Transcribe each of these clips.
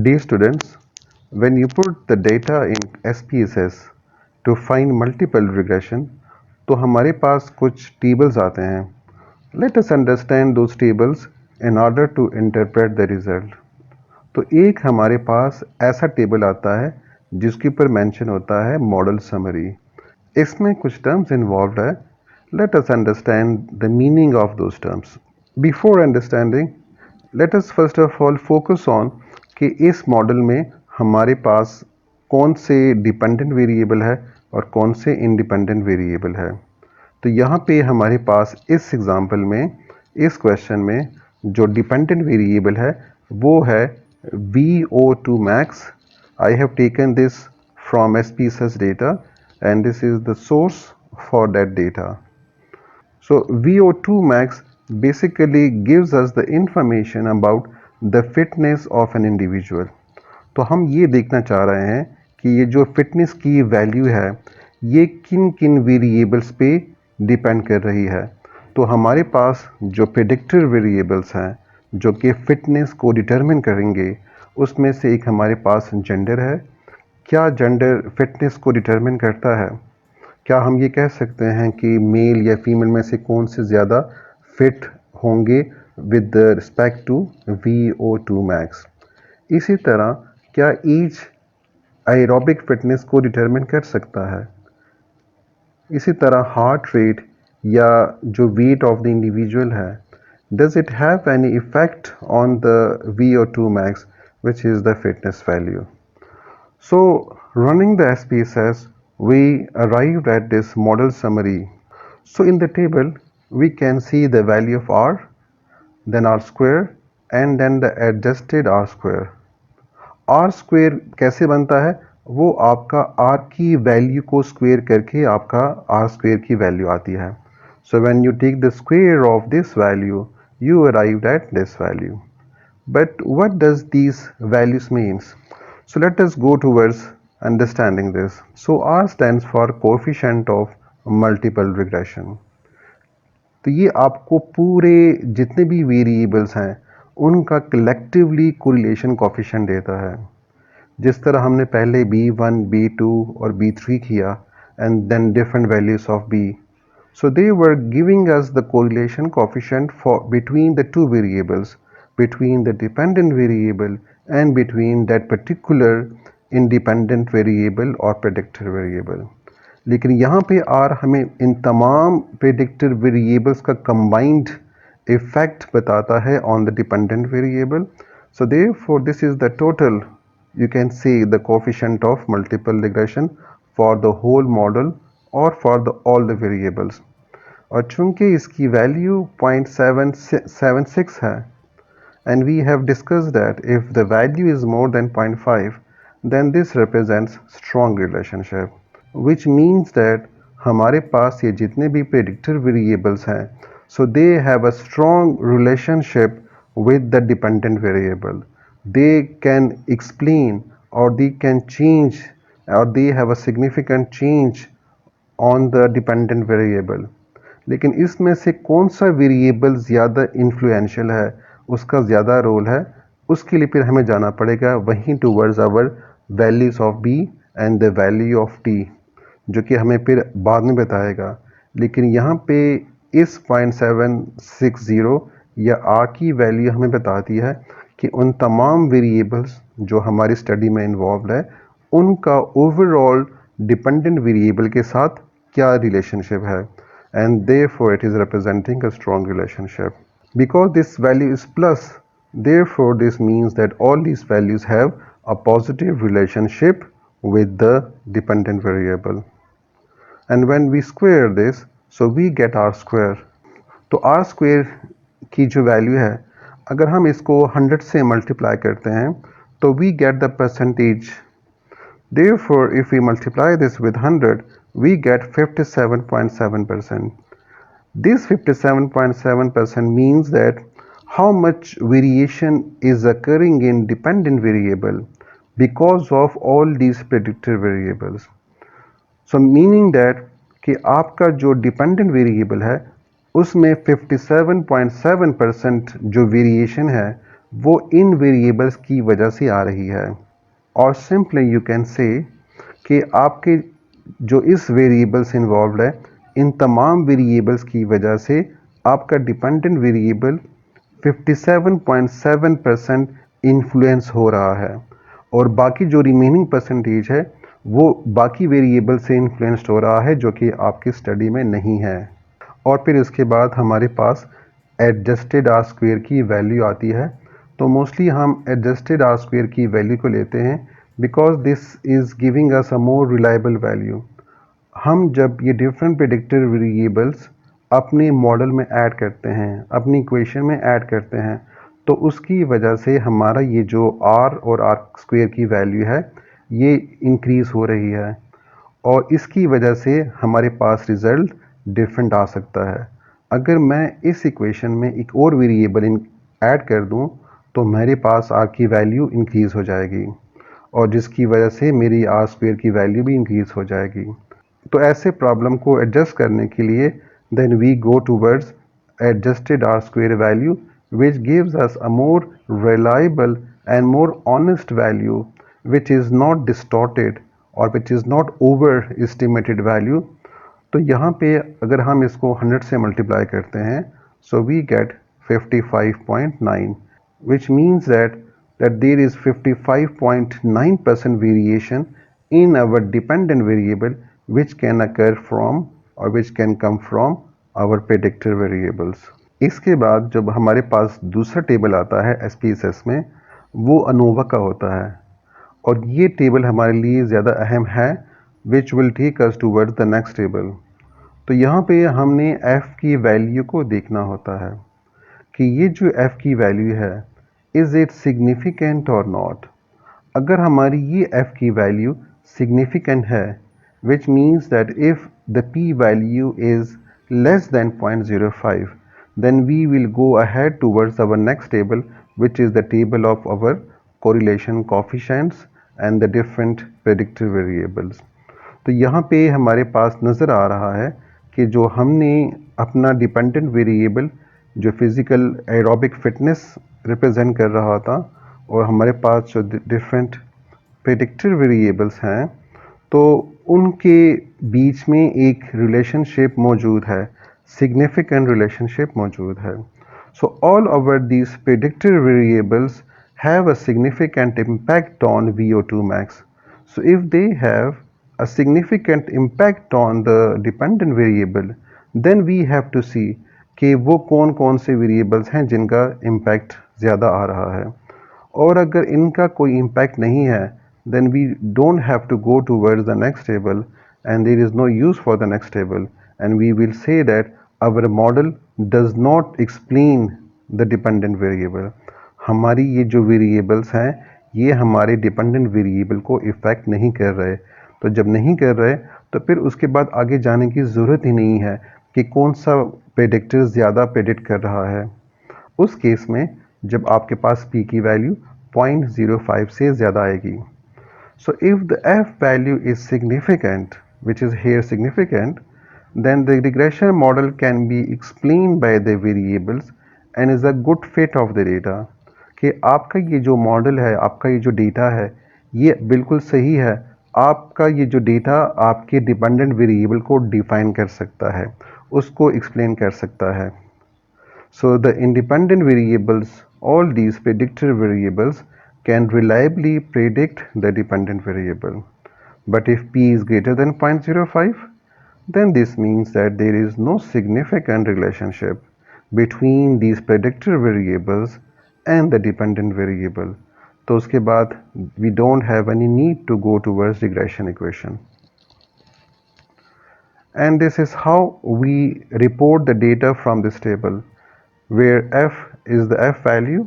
Dear students, when you put the data in SPSS to find multiple regression, तो हमारे पास कुछ tables आते हैं. Let us understand those tables in order to interpret the result. तो एक हमारे पास ऐसा टेबल आता है जिसके ऊपर मेंशन होता है मॉडल समरी. इसमें कुछ टर्म्स इन्वॉल्व है. Let us understand the meaning of those terms. Before understanding, let us first of all focus on कि इस मॉडल में हमारे पास कौन से डिपेंडेंट वेरिएबल है और कौन से इंडिपेंडेंट वेरिएबल है. तो यहाँ पे हमारे पास इस एग्जांपल में, इस क्वेश्चन में जो डिपेंडेंट वेरिएबल है वो है VO2 max. I have taken this from SPSS data and this is the source for that data. So VO2 max basically gives us the information about the fitness of an individual. तो हम ये देखना चाह रहे हैं कि ये जो फिटनेस की वैल्यू है ये किन किन वेरिएबल्स पे डिपेंड कर रही है. तो हमारे पास जो प्रेडिक्टर वेरिएबल्स हैं जो कि फिटनेस को डिटरमिन करेंगे उसमें से एक हमारे पास जेंडर है. क्या जेंडर फिटनेस को डिटरमिन करता है? क्या हम ये कह सकते हैं कि मेल या फीमेल में से कौन से ज़्यादा फिट होंगे with respect to VO2 max? इसी तरह क्या एज एरोबिक फिटनेस को डिटरमिन कर सकता है? इसी तरह हार्ट रेट या जो वेट ऑफ द इंडिविजुअल है, does it have any effect on the VO2 max which is the fitness value? So running the SPSS, we arrived at this model summary. So in the table we can see the value of R, then R square and then the adjusted R square. R square कैसे बनता है? वो आपका R की value को square करके आपका R square की वैल्यू आती है. So when you take the square of this value, you arrived at this value. But what does these values means? So let us go towards understanding this. So R stands for coefficient of multiple regression. तो ये आपको पूरे जितने भी variables हैं उनका collectively correlation coefficient देता है. जिस तरह हमने पहले B1, B2 और B3 किया and then different values of B. So they were giving us the correlation coefficient for between the two variables, between the dependent variable and between that particular independent variable or predictor variable. लेकिन यहाँ पे R हमें इन तमाम predictor variables का combined effect बताता है on the dependent variable. So therefore this is the total, you can say the coefficient of multiple regression for the whole model or for the all the variables. और चूंकि इसकी value 0.776 है and we have discussed that if the value is more than 0.5 then this represents strong relationship, which means that हमारे पास ये जितने भी predictor variables हैं so they have a strong relationship with the dependent variable. They can explain or they can change or they have a significant change on the dependent variable. लेकिन इसमें से कौन सा वेरिएबल ज़्यादा इन्फ्लुएंशियल है, उसका ज़्यादा रोल है, उसके लिए फिर हमें जाना पड़ेगा वहीं towards our values of B and the value of T, जो कि हमें फिर बाद में बताएगा. लेकिन यहाँ पे इस 0.760 या R की वैल्यू हमें बताती है कि उन तमाम वेरिएबल्स जो हमारी स्टडी में इन्वॉल्व है उनका ओवरऑल डिपेंडेंट वेरिएबल के साथ क्या रिलेशनशिप है. And therefore it is representing a strong relationship. Because this value is plus, therefore this means that all these values have a positive relationship with the dependent variable. And when we square this, so we get R square. तो R square की जो value है अगर हम इसको 100 से multiply करते हैं तो we get the percentage. Therefore if we multiply this with 100 we get 57.7%. This 57.7% means that how much variation is occurring in dependent variable because of all these predictor variables. So meaning that कि आपका जो dependent variable है उसमें 57.7% जो variation है वो इन variables की वजह से आ रही है। और सिंपली यू कैन से कि आपके जो इस वेरिएबल्स इन्वॉल्व है, इन तमाम वेरिएबल्स की वजह से आपका डिपेंडेंट वेरिएबल 57.7% इन्फ्लुएंस हो रहा है और बाकी जो रिमेनिंग परसेंटेज है वो बाकी वेरिएबल से इन्फ्लुएंस्ड हो रहा है जो कि आपकी स्टडी में नहीं है। और फिर इसके बाद हमारे पास एडजस्टेड आर स्क्वेयर की वैल्यू आती है। तो मोस्टली हम एडजस्टेड आर स्क्वेयर की वैल्यू को लेते हैं because this is giving us a more reliable value. हम जब ये डिफरेंट प्रेडिक्टर वेरिएबल्स अपने मॉडल में ऐड करते हैं, अपनी इक्वेशन में ऐड करते हैं, तो उसकी वजह से हमारा ये जो आर और आर स्क्वेयर की वैल्यू है ये इंक्रीज़ हो रही है और इसकी वजह से हमारे पास रिज़ल्ट डिफरेंट आ सकता है। अगर मैं इस इक्वेशन में एक और वेरिएबल ऐड कर दूं तो मेरे पास आर की वैल्यू इंक्रीज़ हो जाएगी और जिसकी वजह से मेरी आर स्क्वेयर की वैल्यू भी इंक्रीज़ हो जाएगी। तो ऐसे प्रॉब्लम को एडजस्ट करने के लिए then we go towards adjusted R square value which gives us a more reliable and more honest value which is not distorted or which is not overestimated value। तो यहाँ पे अगर हम इसको 100 से मल्टीप्लाई करते हैं so we get 55.9 which means that there is 55.9% variation in our dependent variable which can occur from or which can come from our predictor variables। इसके बाद जब हमारे पास दूसरा टेबल आता है SPSS में वो अनोवा का होता है और ये टेबल हमारे लिए ज़्यादा अहम है which will take us towards the next table. तो यहाँ पे हमने f की वैल्यू को देखना होता है कि ये जो f की वैल्यू है इज़ इट सिग्निफिकेंट और नॉट। अगर हमारी ये f की वैल्यू सिग्निफिकेंट है which means that if the p value is less than 0.05 then we will go ahead towards our next table which is the table of our correlation coefficients and the different predictor variables। तो यहाँ पे हमारे पास नज़र आ रहा है कि जो हमने अपना डिपेंडेंट वेरिएबल जो फिज़िकल एरोबिक फिटनेस रिप्रेजेंट कर रहा था और हमारे पास जो डिफरेंट प्रेडिक्टर वेरिएबल्स हैं तो उनके बीच में एक रिलेशनशिप मौजूद है, सिग्निफिकेंट रिलेशनशिप मौजूद है। So all over these predictor variables have a significant impact on VO2 max. So if they have a significant impact on the dependent variable, then we have to see कि वो कौन कौन से variables हैं जिनका impact ज़्यादा आ रहा है और अगर इनका कोई इम्पैक्ट नहीं है then we don't have to go towards the next table and there is no use for the next table and we will say that our model does not explain the dependent variable। हमारी ये जो variables हैं ये हमारे dependent variable को effect नहीं कर रहे। तो जब नहीं कर रहे तो फिर उसके बाद आगे जाने की ज़रूरत ही नहीं है कि कौन सा प्रेडिक्टर ज़्यादा प्रेडिक्ट कर रहा है। उस केस में जब आपके पास p की वैल्यू 0.05 से ज़्यादा आएगी। So if the f value is significant, which is here significant, then the regression model can be explained by the variables and is a good fit of the data। कि आपका ये जो model है, आपका ये जो डेटा है, ये बिल्कुल सही है। आपका ये जो डेटा आपके डिपेंडेंट वेरिएबल को डिफाइन कर सकता है, उसको एक्सप्लेन कर सकता है। So the independent variables, all these predictor variables can reliably predict the dependent variable. But if p is greater than 0.05, then this means that there is no significant relationship between these predictor variables and the dependent variable। तो उसके बाद we don't have any need to go towards regression equation। And this is how we report the data from this table where f is the f value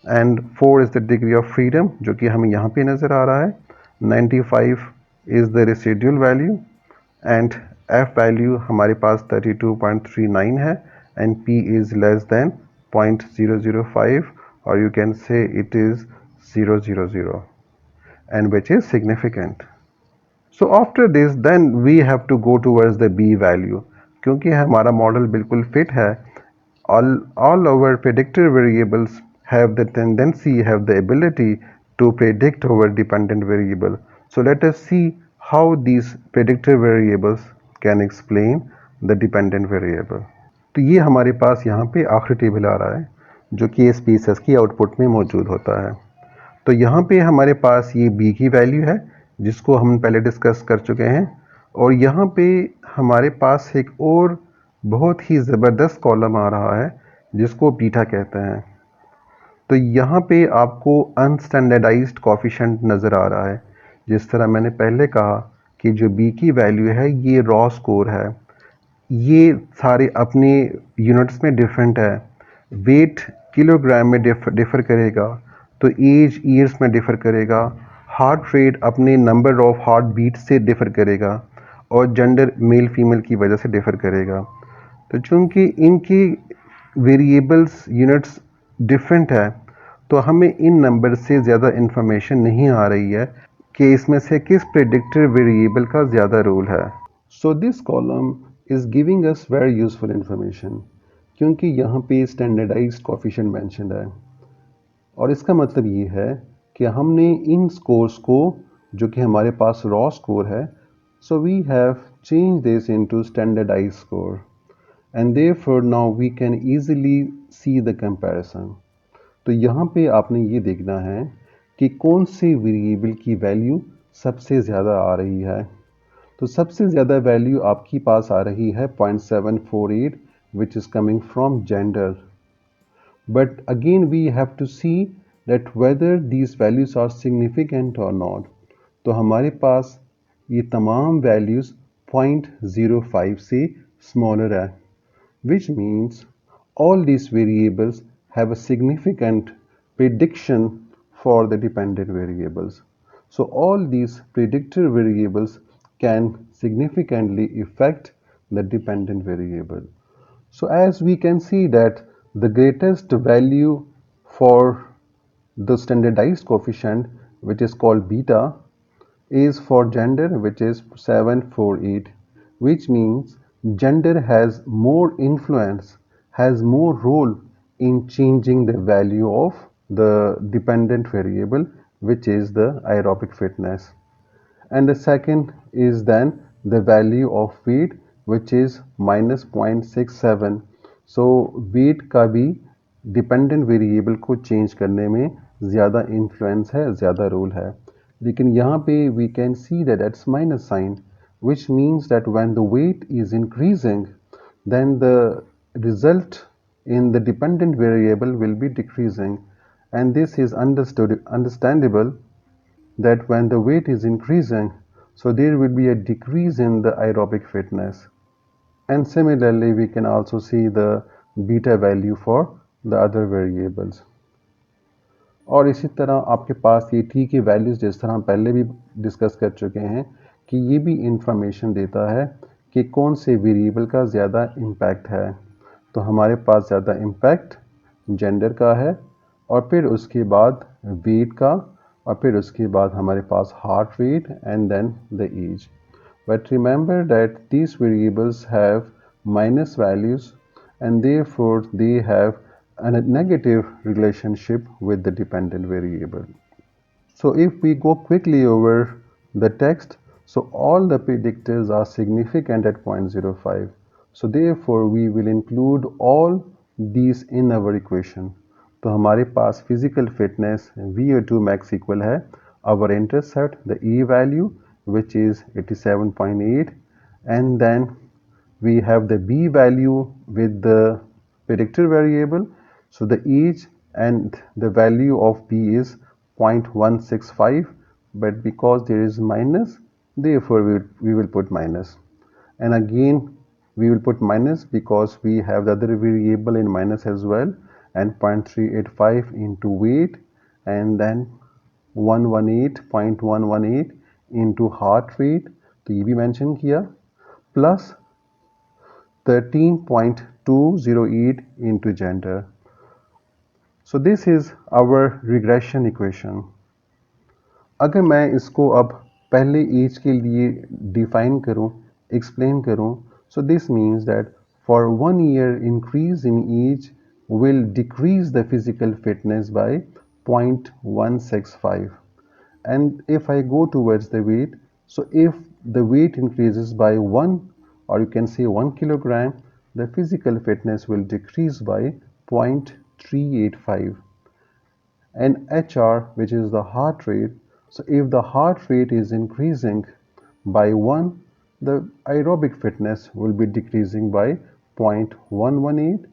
and 4 is the degree of freedom जो कि हमें यहाँ पे नज़र आ रहा है, 95 is the residual value and f value हमारे पास 32.39 है and p is less than 0.005 or you can say it is 000 and which is significant। So after this then we have to go towards the b value क्योंकि हमारा model बिल्कुल fit है। all our predictor variables have the tendency, have the ability to predict our dependent variable. So let us see how these predictor variables can explain the dependent variable. तो ये हमारे पास यहाँ पे आखिरी टेबल आ रहा है जो कि SPSS की आउटपुट में मौजूद होता है। तो यहाँ पे हमारे पास ये b की वैल्यू है जिसको हम पहले डिस्कस कर चुके हैं, और यहाँ पे हमारे पास एक और बहुत ही ज़बरदस्त कॉलम आ रहा है जिसको बीटा कहते हैं। तो यहाँ पे आपको अनस्टैंडर्डाइज्ड कोफिशिएंट नज़र आ रहा है। जिस तरह मैंने पहले कहा कि जो b की वैल्यू है ये रॉ स्कोर है, ये सारे अपने यूनिट्स में डिफरेंट है। वेट किलोग्राम में डिफ़र करेगा, तो एज ईयर्स में डिफ़र करेगा, हार्ट रेट अपने नंबर ऑफ हार्ट बीट से डिफ़र करेगा, और जेंडर मेल फीमेल की वजह से डिफ़र करेगा। तो चूँकि इनकी वेरिएबल्स यूनिट्स डिफरेंट है, तो हमें इन नंबर से ज़्यादा इन्फॉर्मेशन नहीं आ रही है कि इसमें से किस प्रेडिक्टर वेरिएबल का ज़्यादा रोल है। So this column is giving us very useful information, क्योंकि यहाँ पे स्टैंडर्डाइज्ड कोफिशिएंट मेंशन्ड है, और इसका मतलब ये है कि हमने इन स्कोर्स को, जो कि हमारे पास रॉ स्कोर है, so we have change this into standardized score, and therefore now we can easily see the comparison. तो यहाँ पे आपने ये देखना है कि कौन से वेरिएबल की वैल्यू सबसे ज़्यादा आ रही है। तो सबसे ज़्यादा वैल्यू आपकी पास आ रही है 0.748, which is coming from gender. But again we have to see that whether these values are significant or not. तो हमारे पास ये तमाम वैल्यूज़ 0.05 से smaller है, which means all these variables have a significant prediction for the dependent variables. So all these predictor variables can significantly affect the dependent variable. So as we can see that the greatest value for the standardized coefficient, which is called beta, is for gender, which is 748, which means gender has more influence, has more role in changing the value of the dependent variable, which is the aerobic fitness. And the second is then the value of weight, which is minus 0.67. So weight का भी dependent variable को change करने में ज़्यादा influence है, ज़्यादा role है। लेकिन यहाँ पे we can see that it's minus sign, which means that when the weight is increasing, then the result in the dependent variable will be decreasing, and this is understandable that when the weight is increasing, so there will be a decrease in the aerobic fitness. And similarly, we can also see the beta value for the other variables. और इसी तरह आपके पास ये t की values, जिस तरह हम पहले भी डिस्कस कर चुके हैं, कि ये भी इंफॉर्मेशन देता है कि कौन से वेरिएबल का ज़्यादा इम्पैक्ट है। तो हमारे पास ज़्यादा इम्पैक्ट जेंडर का है, और फिर उसके बाद वेट का, और फिर उसके बाद हमारे पास heart rate and then the age. But remember that these variables have minus values, and therefore they have a negative relationship with the dependent variable. So if we go quickly over the text, so all the predictors are significant at 0.05. So therefore we will include all these in our equation. तो हमारे पास physical fitness VO2 max equal है our intercept, the E value, which is 87.8, and then we have the B value with the predictor variable. So the age and the value of B is 0.165, but because there is minus, therefore we will put minus. And again we will put minus because we have the other variable in minus as well, and 0.385 into weight, and then 0.118 into heart rate, तो ये भी mention किया, plus 13.208 into gender. So this is our regression equation. अगर मैं इसको अब पहले as के लिए डिफाइन करूं, एक्सप्लेन करूं, so this means that for 1 year increase in age, will decrease the physical fitness by 0.165. And if I go towards the weight, so if the weight increases by 1, or you can say 1 kilogram, the physical fitness will decrease by 0.385. And HR, which is the heart rate, so if the heart rate is increasing by 1, the aerobic fitness will be decreasing by 0.118.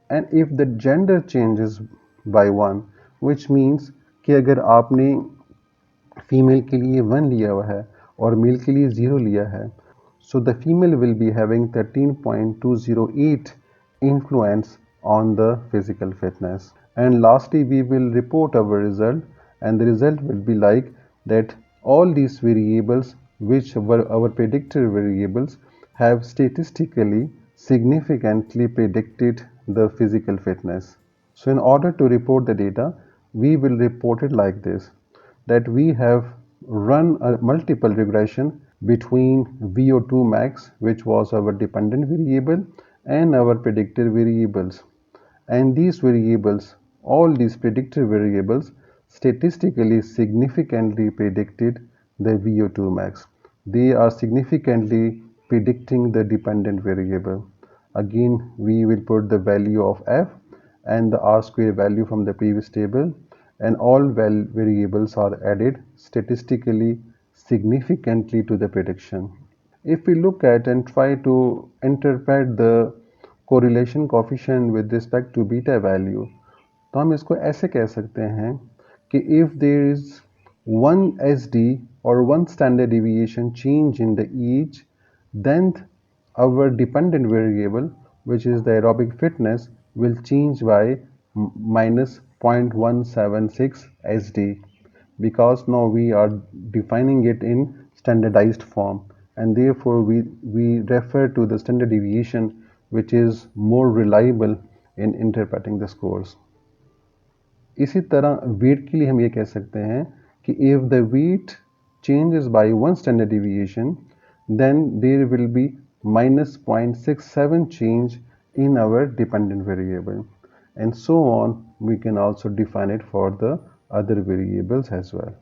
And if the gender changes by 1, which means कि अगर आपने female के लिए 1 लिया हुआ है और mail के लिए 0 लिया है, so the female will be having 13.208 influence on the physical fitness. And lastly, we will report our result, and the result will be like that all these variables, which were our predictor variables, have statistically significantly predicted the physical fitness. So in order to report the data, we will report it like this, that we have run a multiple regression between VO2 max, which was our dependent variable, and our predictor variables. And these variables, all these predictor variables, statistically significantly predicted the VO2 max. They are significantly predicting the dependent variable. Again, we will put the value of f and the r square value from the previous table, and all variables are added statistically significantly to the prediction. If we look at and try to interpret the correlation coefficient with respect to beta value, तो हम इसको ऐसे कह सकते हैं कि if there is one SD or one standard deviation change in the each, then our dependent variable, which is the aerobic fitness, will change by minus 0.176 SD, because now we are defining it in standardized form, and therefore we refer to the standard deviation, which is more reliable in interpreting the scores. इसी तरह wait के लिए हम ये कह सकते हैं कि if the weight changes by one standard deviation, then there will be minus 0.67 change in our dependent variable, and so on. We can also define it for the other variables as well.